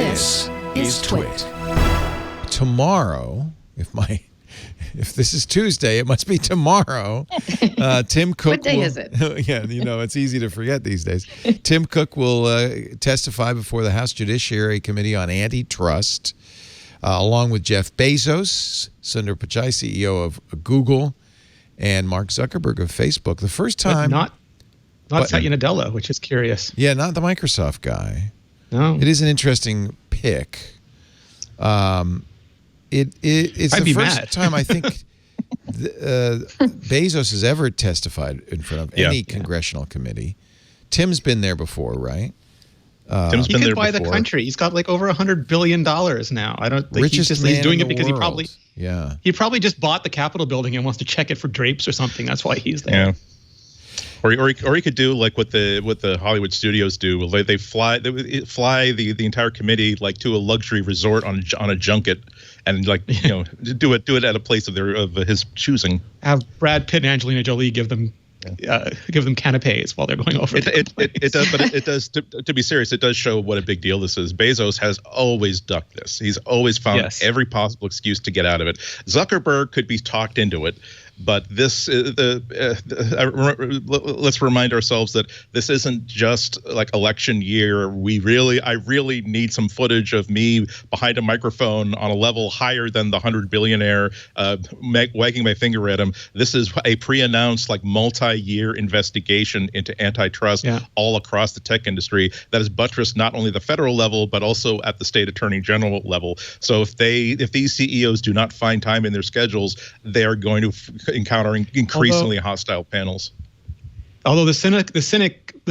This is TWiT. Tomorrow, if this is Tuesday, it must be tomorrow. Tim Cook. What day is it? Yeah, it's easy to forget these days. Tim Cook will testify before the House Judiciary Committee on antitrust, along with Jeff Bezos, Sundar Pichai, CEO of Google, and Mark Zuckerberg of Facebook. The first time, not Satya Nadella, which is curious. Yeah, not the Microsoft guy. No, it is an interesting pick. It's the first time I think Bezos has ever testified in front of any congressional committee. Tim's been there before, right? Tim's been there before. He could buy the country. He's got like over $100 billion now. I don't think he's doing it because he probably just bought the Capitol building and wants to check it for drapes or something. That's why he's there. Yeah. Or he could do like what the Hollywood studios do. They fly the entire committee like to a luxury resort on a junket, and like do it at a place of his choosing. Have Brad Pitt and Angelina Jolie give them canapes while they're going over. It does, but it does. To be serious, it does show what a big deal this is. Bezos has always ducked this. He's always found every possible excuse to get out of it. Zuckerberg could be talked into it. But this, let's remind ourselves that this isn't just like election year. I really need some footage of me behind a microphone on a level higher than the 100 billionaire wagging my finger at him. This is a pre-announced like multi-year investigation into antitrust all across the tech industry that is buttressed not only the federal level but also at the state attorney general level. So if these CEOs do not find time in their schedules, they are going to encountering increasingly hostile panels. Although the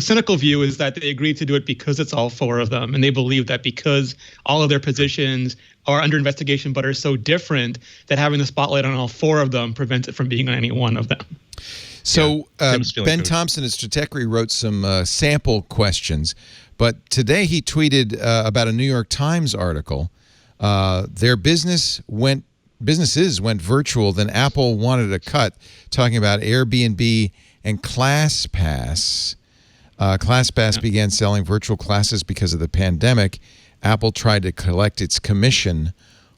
cynical view is that they agreed to do it because it's all four of them, and they believe that because all of their positions are under investigation but are so different that having the spotlight on all four of them prevents it from being on any one of them. So Ben Thompson at Stratechery wrote some sample questions, but today he tweeted about a New York Times article. Their businesses went virtual, then Apple wanted a cut, talking about Airbnb and ClassPass. ClassPass began selling virtual classes because of the pandemic. Apple tried to collect its commission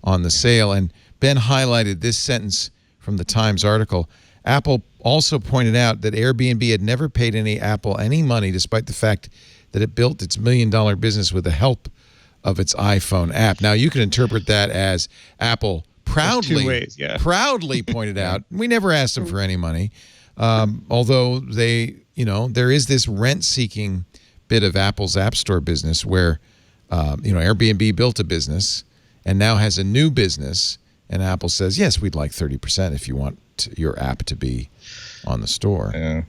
on the sale, and Ben highlighted this sentence from the Times article. Apple also pointed out that Airbnb had never paid Apple any money, despite the fact that it built its $1 million business with the help of its iPhone app. Now, you can interpret that as Apple proudly pointed out, we never asked them for any money. Although there is this rent-seeking bit of Apple's App Store business where, Airbnb built a business and now has a new business, and Apple says, yes, we'd like 30% if you want your app to be on the store. Yeah.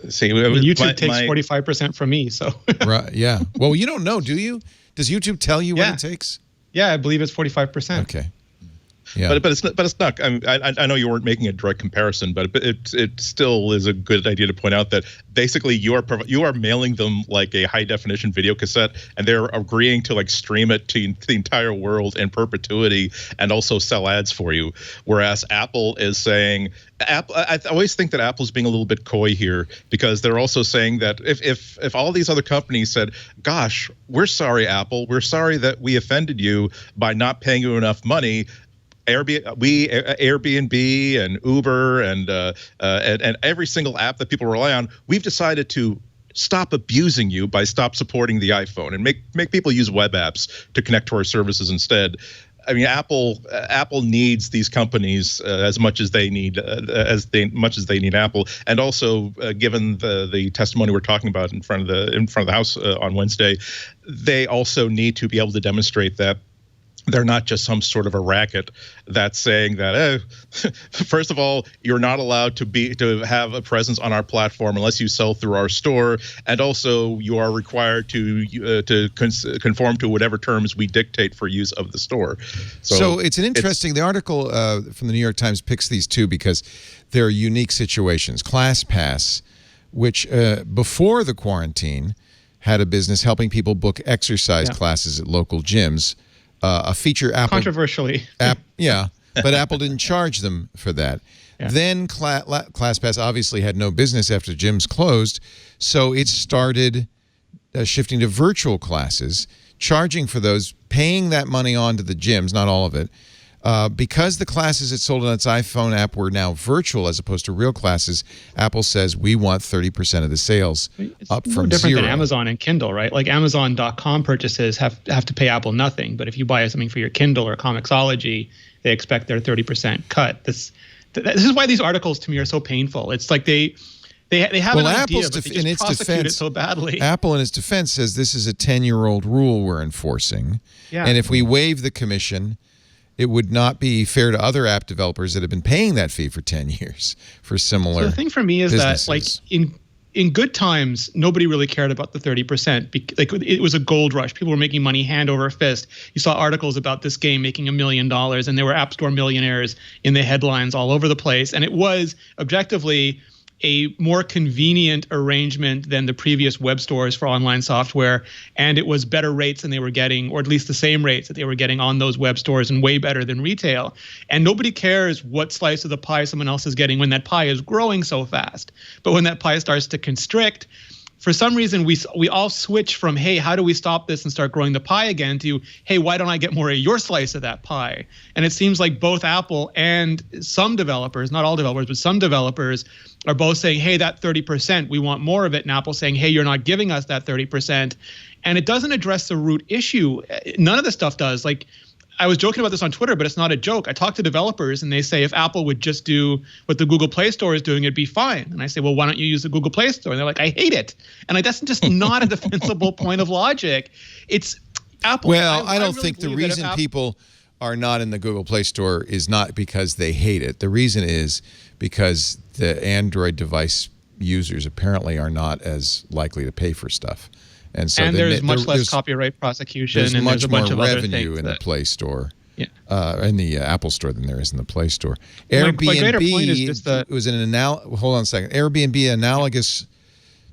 See, YouTube takes 45% from me, so. Right, yeah. Well, you don't know, do you? Does YouTube tell you what it takes? Yeah, I believe it's 45%. Okay. Yeah. But it's not. I know you weren't making a direct comparison, but it still is a good idea to point out that basically you are mailing them like a high definition video cassette, and they're agreeing to like stream it to the entire world in perpetuity and also sell ads for you. Whereas Apple is saying, I always think that Apple's being a little bit coy here, because they're also saying that if all these other companies said, gosh, we're sorry, Apple, we're sorry that we offended you by not paying you enough money. Airbnb and Uber and every single app that people rely on, we've decided to stop abusing you by stop supporting the iPhone and make people use web apps to connect to our services instead. I mean, Apple needs these companies as much as they need Apple, and also given the testimony we're talking about in front of the House on Wednesday, they also need to be able to demonstrate that they're not just some sort of a racket that's saying that, first of all, you're not allowed to have a presence on our platform unless you sell through our store, and also you are required to conform to whatever terms we dictate for use of the store. So it's an interesting. The article from the New York Times picks these two because they're unique situations. ClassPass, which before the quarantine had a business helping people book exercise classes at local gyms. A feature Apple controversially, but Apple didn't charge them for that. Yeah. Then ClassPass obviously had no business after gyms closed, so it started shifting to virtual classes, charging for those, paying that money on to the gyms, not all of it. Because the classes it sold on its iPhone app were now virtual as opposed to real classes, Apple says we want 30% of the sales up from different zero. Than Amazon and Kindle, right? Like Amazon.com purchases have to pay Apple nothing, but if you buy something for your Kindle or Comixology, they expect their 30% cut. This is why these articles to me are so painful. It's like they have an idea, but they just prosecute it so badly. Apple, in its defense, says this is a 10-year-old rule we're enforcing, and if we waive the commission, it would not be fair to other app developers that have been paying that fee for 10 years for similar. So the thing for me is businesses. that, like in good times, nobody really cared about the 30%. Like it was a gold rush. People were making money hand over fist. You saw articles about this game making $1 million, and there were App Store millionaires in the headlines all over the place. And it was objectively a more convenient arrangement than the previous web stores for online software, and it was better rates than they were getting, or at least the same rates that they were getting on those web stores, and way better than retail. And nobody cares what slice of the pie someone else is getting when that pie is growing so fast. But when that pie starts to constrict, for some reason, we all switch from, hey, how do we stop this and start growing the pie again, to, hey, why don't I get more of your slice of that pie? And it seems like both Apple and some developers, not all developers, but some developers are both saying, hey, that 30%, we want more of it. And Apple's saying, hey, you're not giving us that 30%. And it doesn't address the root issue. None of this stuff does. Like, I was joking about this on Twitter, but it's not a joke. I talk to developers and they say if Apple would just do what the Google Play Store is doing, it'd be fine. And I say, well, why don't you use the Google Play Store? And they're like, I hate it. And that's just not a defensible point of logic. It's Apple. Well, I don't really think the reason people are not in the Google Play Store is not because they hate it. The reason is because the Android device users apparently are not as likely to pay for stuff. And so there's much less copyright prosecution, and much there's a bunch more of revenue other in the Play Store, yeah, in the Apple Store than there is in the Play Store. My greater point is just that it was hold on a second. Airbnb analogous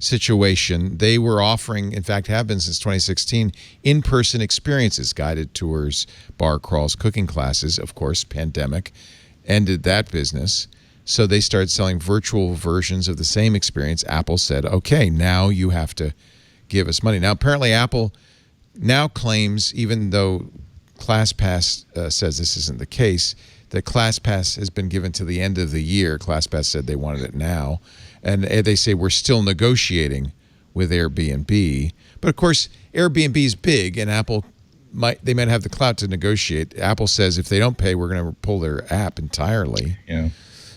situation. They were offering, in fact, have been since 2016, in-person experiences, guided tours, bar crawls, cooking classes. Of course, pandemic ended that business. So they started selling virtual versions of the same experience. Apple said, okay, now you have to give us money. Now, apparently Apple now claims, even though ClassPass says this isn't the case, that ClassPass has been given to the end of the year. ClassPass said they wanted it now. And they say we're still negotiating with Airbnb. But, of course, Airbnb is big, and Apple might have the clout to negotiate. Apple says if they don't pay, we're going to pull their app entirely. Yeah.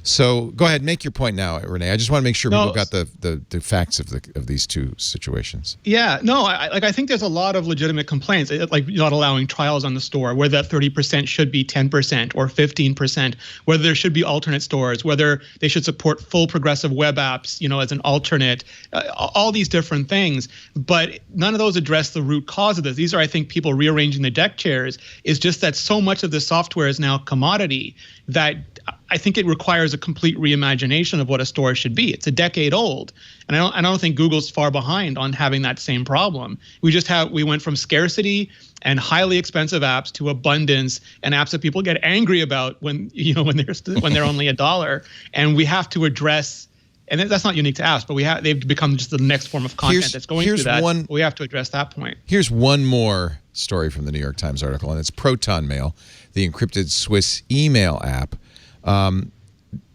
So go ahead, make your point now, Rene. I just want to make sure people got the facts of these two situations. Yeah, no, I think there's a lot of legitimate complaints, like not allowing trials on the store, where that 30% should be 10% or 15%, whether there should be alternate stores, whether they should support full progressive web apps, as an alternate, all these different things. But none of those address the root cause of this. These are, I think, people rearranging the deck chairs. It's just that so much of the software is now commodity that I think it requires a complete reimagination of what a store should be. It's a decade old, and I don't think Google's far behind on having that same problem. We went from scarcity and highly expensive apps to abundance and apps that people get angry about when they're only $1, and we have to address. And that's not unique to apps, but they've become just the next form of content that's going through that. We have to address that point. Here's one more story from the New York Times article, and it's Protonmail, the encrypted Swiss email app.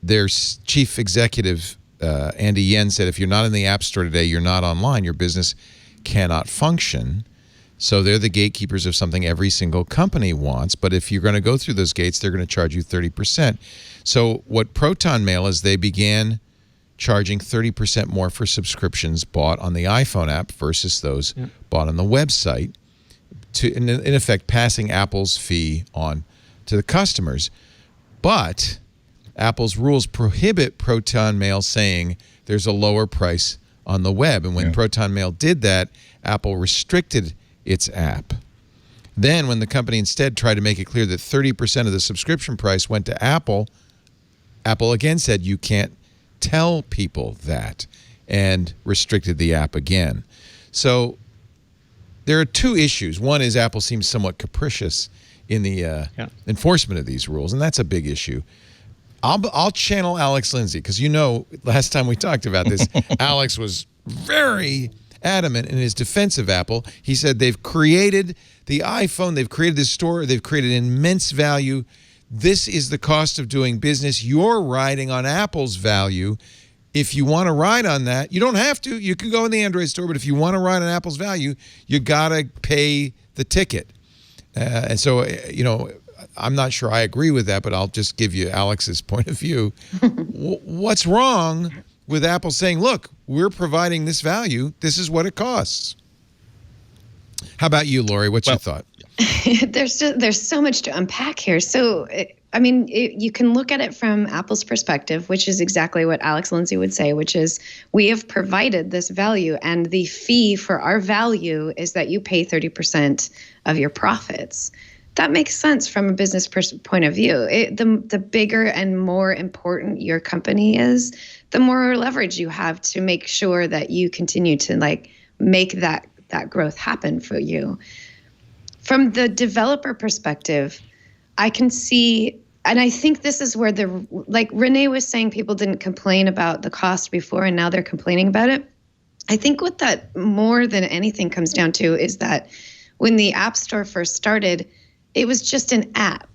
Their chief executive, Andy Yen, said if you're not in the App Store today, you're not online. Your business cannot function. So they're the gatekeepers of something every single company wants. But if you're going to go through those gates, they're going to charge you 30%. So what Protonmail is, they began charging 30% more for subscriptions bought on the iPhone app versus those bought on the website, to in effect passing Apple's fee on to the customers. But Apple's rules prohibit Protonmail saying there's a lower price on the web. And when Protonmail did that, Apple restricted its app. Then when the company instead tried to make it clear that 30% of the subscription price went to Apple, Apple again said you can't tell people that and restricted the app again. So there are two issues. One is Apple seems somewhat capricious in the enforcement of these rules, and that's a big issue. I'll channel Alex Lindsay, because last time we talked about this, Alex was very adamant in his defense of Apple. He said they've created the iPhone, they've created this store, they've created immense value. This is the cost of doing business. You're riding on Apple's value. If you want to ride on that, you don't have to. You can go in the Android store, but if you want to ride on Apple's value, you got to pay the ticket. And so, I'm not sure I agree with that, but I'll just give you Alex's point of view. What's wrong with Apple saying, look, we're providing this value. This is what it costs. How about you, Lory? What's your thought? There's so much to unpack here. So, you can look at it from Apple's perspective, which is exactly what Alex Lindsay would say, which is we have provided this value, and the fee for our value is that you pay 30% of your profits. That makes sense from a business point of view. The bigger and more important your company is, the more leverage you have to make sure that you continue to make that growth happen for you. From the developer perspective, I can see, and I think this is where Rene was saying people didn't complain about the cost before and now they're complaining about it. I think what that more than anything comes down to is that when the App Store first started, it was just an app.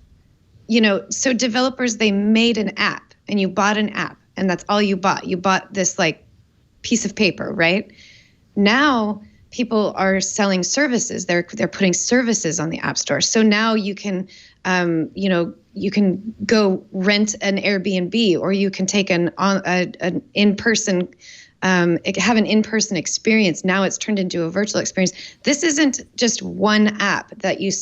So developers, they made an app and you bought an app and that's all you bought. You bought this piece of paper, right? Now people are selling services. They're putting services on the App Store. So now you can, you can go rent an Airbnb, or you can take an in-person, have an in-person experience. Now it's turned into a virtual experience. This isn't just one app that you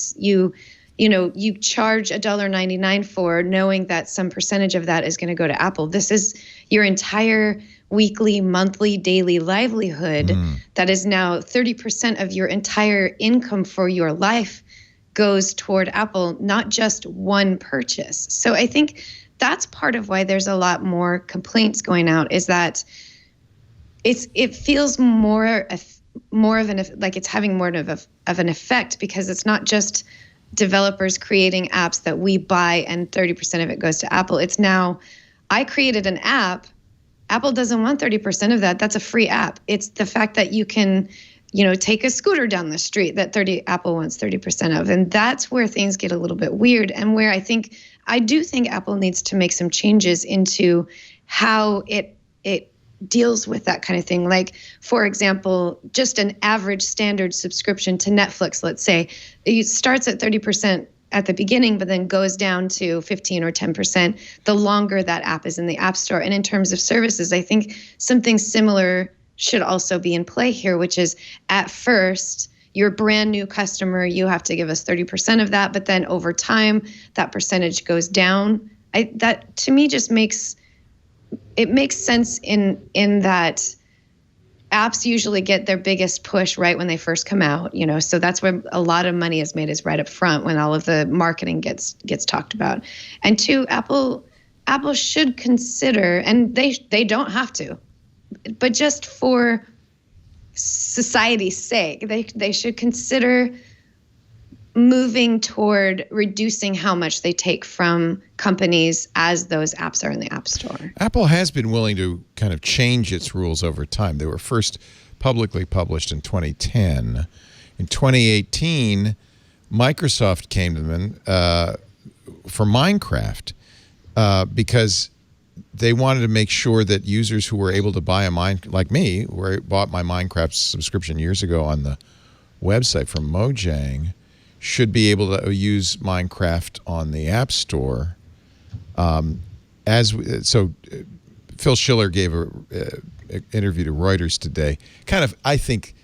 charge $1.99 for, knowing that some percentage of that is going to go to Apple. This is your entire weekly, monthly, daily livelihood. That is now 30% of your entire income for your life goes toward Apple, not just one purchase. So I think that's part of why there's a lot more complaints going out, is that it feels more of an, like it's having more of an effect, because it's not just developers creating apps that we buy and 30% of it goes to Apple. It's now, I created an app, Apple doesn't want 30% of that. That's a free app. It's the fact that you can, take a scooter down the street that Apple wants 30% of. And that's where things get a little bit weird, and where I do think Apple needs to make some changes into how it deals with that kind of thing. Like, for example, just an average standard subscription to Netflix, let's say, it starts at 30% at the beginning, but then goes down to 15 or 10% the longer that app is in the App Store. And in terms of services, I think something similar should also be in play here, which is, at first, you're a brand new customer, you have to give us 30% of that, but then over time, that percentage goes down. That to me just makes sense in that apps usually get their biggest push right when they first come out, so that's where a lot of money is made, is right up front when all of the marketing gets talked about. And two, Apple should consider, and they don't have to, but just for society's sake, they should consider moving toward reducing how much they take from companies as those apps are in the App Store. Apple has been willing to kind of change its rules over time. They were first publicly published in 2010. In 2018, Microsoft came to them for Minecraft because they wanted to make sure that users who were able to buy like me, who bought my Minecraft subscription years ago on the website from Mojang, should be able to use Minecraft on the App Store. Phil Schiller gave an interview to Reuters today, kind of, I think,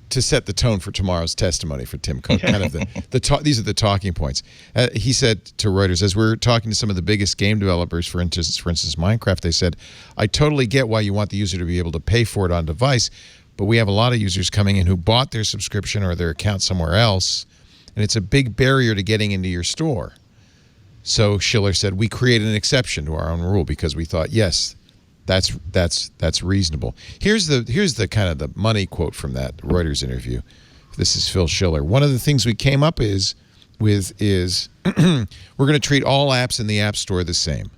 to set the tone for tomorrow's testimony for Tim Cook. Kind of these are the talking points. He said to Reuters, as we're talking to some of the biggest game developers, for instance, Minecraft, they said, I totally get why you want the user to be able to pay for it on device, but we have a lot of users coming in who bought their subscription or their account somewhere else, and it's a big barrier to getting into your store. So Schiller said, we created an exception to our own rule because we thought, yes, that's reasonable. Here's the kind of the money quote from that Reuters interview. This is Phil Schiller. One of the things we came up with is we're going to treat all apps in the App Store the same.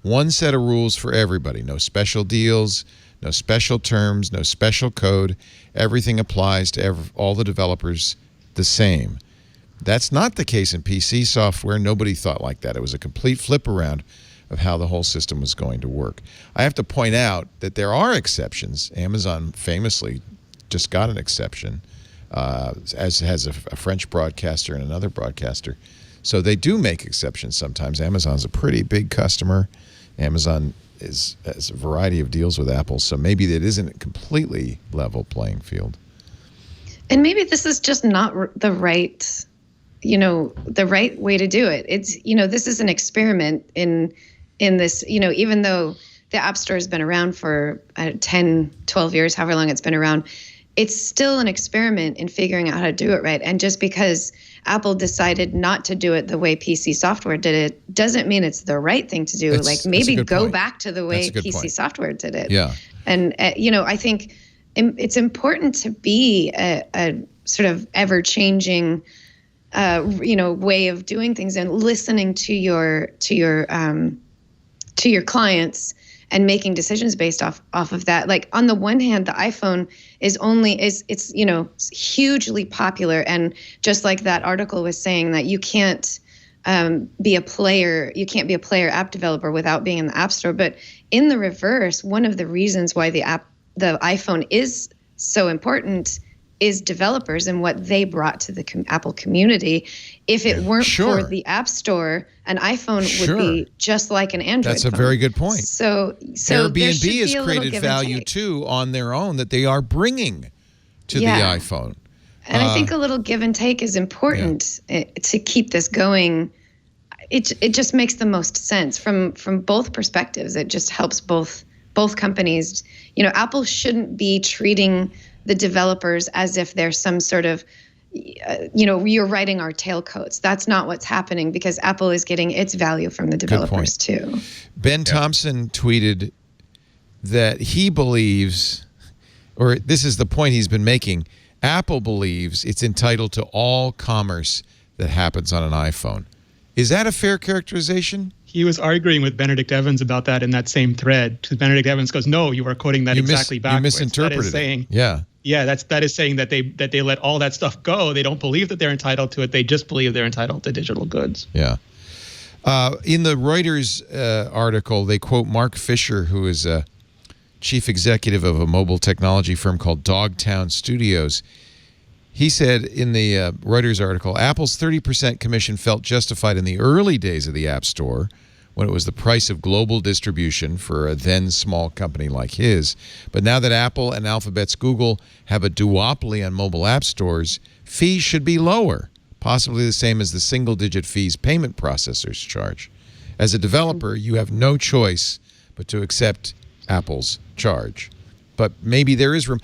One set of rules for everybody. No special deals, no special terms, no special code. Everything applies to all the developers the same. That's not the case in PC software. Nobody thought like that. It was a complete flip around of how the whole system was going to work. I have to point out that there are exceptions. Amazon famously just got an exception, as has a French broadcaster and another broadcaster. So they do make exceptions sometimes. Amazon's a pretty big customer. Amazon has a variety of deals with Apple, so maybe that isn't a completely level playing field. And maybe this is just not the right, the right way to do it. It's, this is an experiment in this, even though the App Store has been around for 10, 12 years, however long it's been around, it's still an experiment in figuring out how to do it right. And just because Apple decided not to do it the way PC software did it doesn't mean it's the right thing to do. Maybe go back to the way PC software did it. Yeah. And, I think it's important to be a sort of ever-changing, way of doing things and listening to your clients and making decisions based off of that. Like on the one hand, the iPhone it's hugely popular, and just like that article was saying, that you can't be a player app developer without being in the App Store. But in the reverse, one of the reasons why the iPhone is so important is developers and what they brought to the Apple community. If it weren't for the App Store, an iPhone would be just like an Android That's a phone. very good point. So Airbnb has created value too on their own that they are bringing to the iPhone. And I think a little give and take is important to keep this going. It just makes the most sense from both perspectives. It just helps both companies. Apple shouldn't be treating the developers as if they're some sort of, you're writing our tailcoats. That's not what's happening, because Apple is getting its value from the developers too. Ben Thompson tweeted that he believes, or this is the point he's been making, Apple believes it's entitled to all commerce that happens on an iPhone. Is that a fair characterization? He was arguing with Benedict Evans about that in that same thread. Because Benedict Evans goes, "No, you are quoting that exactly backwards." You misinterpreted it. That is saying that they let all that stuff go. They don't believe that they're entitled to it. They just believe they're entitled to digital goods. Yeah. In the Reuters article, they quote Mark Fisher, who is a chief executive of a mobile technology firm called Dogtown Studios. He said in the Reuters article, Apple's 30% commission felt justified in the early days of the App Store, when it was the price of global distribution for a then small company like his. But now that Apple and Alphabet's Google have a duopoly on mobile app stores, fees should be lower, possibly the same as the single-digit fees payment processors charge. As a developer, you have no choice but to accept Apple's charge. But maybe there is room.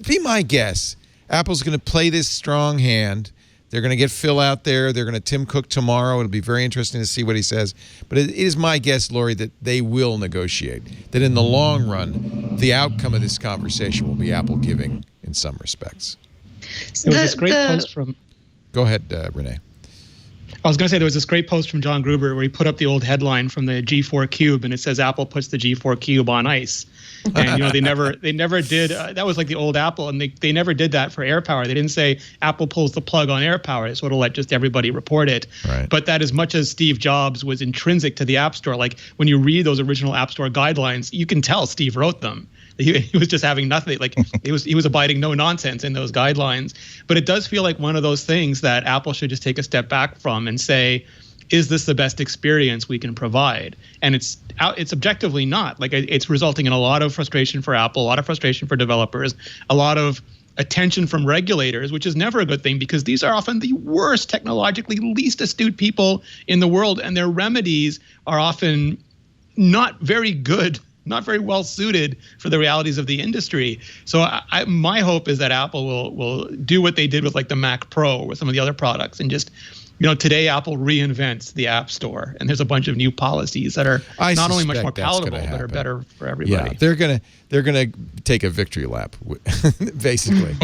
Be my guess. Apple's going to play this strong hand. They're going to get Phil out there. They're going to Tim Cook tomorrow. It'll be very interesting to see what he says. But it is my guess, Lory, that they will negotiate. That in the long run, the outcome of this conversation will be Apple giving in some respects. There was this great post from... Go ahead, Rene. I was going to say there was this great post from John Gruber where he put up the old headline from the G4 Cube, and it says Apple puts the G4 Cube on ice. And they never did. That was like the old Apple, and they never did that for AirPower. They didn't say Apple pulls the plug on AirPower. They sort of let just everybody report it. Right. But that, as much as Steve Jobs was intrinsic to the App Store, like when you read those original App Store guidelines, you can tell Steve wrote them. He was just having nothing. Like he was abiding no nonsense in those guidelines. But it does feel like one of those things that Apple should just take a step back from and say, is this the best experience we can provide? And it's objectively not. Like it's resulting in a lot of frustration for Apple, a lot of frustration for developers, a lot of attention from regulators, which is never a good thing, because these are often the worst, technologically least astute people in the world, and their remedies are often not very good, not very well suited for the realities of the industry. So my hope is that Apple will do what they did with like the Mac Pro or some of the other products, and just, today Apple reinvents the App Store, and there's a bunch of new policies that are not only much more palatable, but are better for everybody. Yeah, they're gonna take a victory lap, basically.